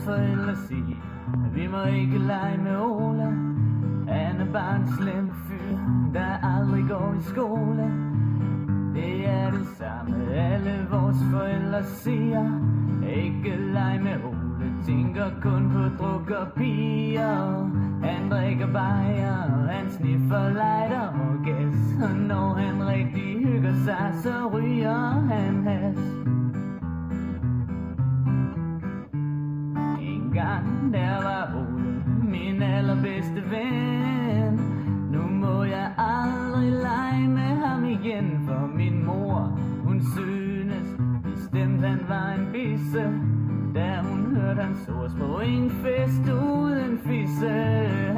forældre siger, at vi må ikke lege med Ola. Han er bare en slem fyr, der aldrig går i skole. Det er det samme, alle vores forældre siger. Ikke lege med Ole, tænker kun på druk og piger. Han drikker bajer, han sniffer lighter og gas. Og når han rigtig hygger sig, så ryger han has. En gang der var Ole min allerbedste ven. Nu må jeg aldrig lege med ham igen, for min mor, hun synes bestemt han var en bisse, da hun hørte hans ord på en fest uden fisse.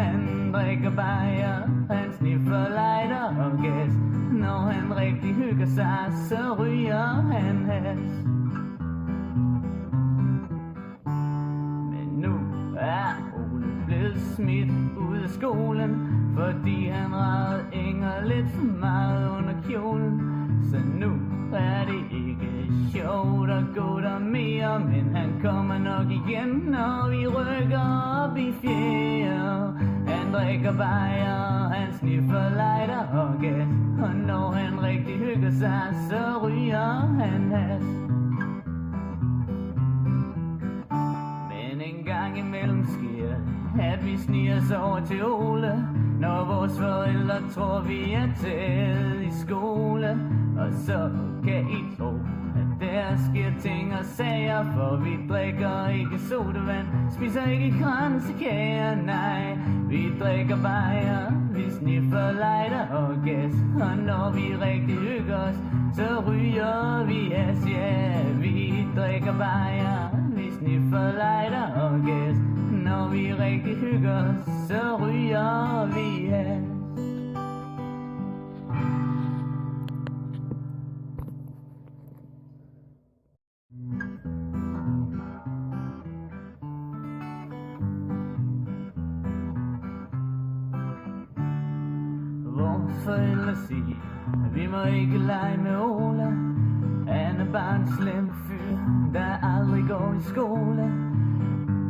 Han drikker bajer, han sniffer lighter og gas. Når han rigtig hygger sig, så ryger han has. Men nu er Ole blevet smidt ud af skolen, fordi han ragede Inger lidt for meget under kjolen. Så nu er det ikke sjovt at gå der mere, men han kommer nok igen, når vi rykker op i fjerde. Han drikker bajer, han sniffer lighter og gas. Og når han rigtig hygger sig, så ryger han has. Men en gang imellem sker at vi sniger os over til Ole, når vores forældre tror vi er taget i skole. Og så kan I tro, at der sker ting og sager, for vi drikker ikke sodavand, spiser ikke kransekager, nej. Vi drikker bajer, vi sniffer lighter og gas. Og når vi rigtig hygger os, så ryger vi has, ja. Vi drikker bajer, vi sniffer lighter og gas. Når vi rigtig hygger os, så ryger vi has. Vores forældre siger, at vi må ikke lege med Ola. Han er bare en slem fyr, der aldrig går i skole.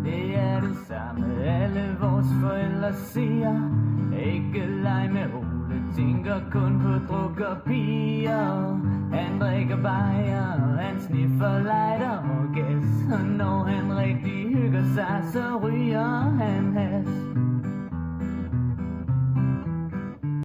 Det er det samme, alle vores forældre siger. Ikke lege med Ole, tænker kun på druk og piger. Han drikker bajer, han sniffer lighter og gas. Og når han rigtig hygger sig, så ryger han has.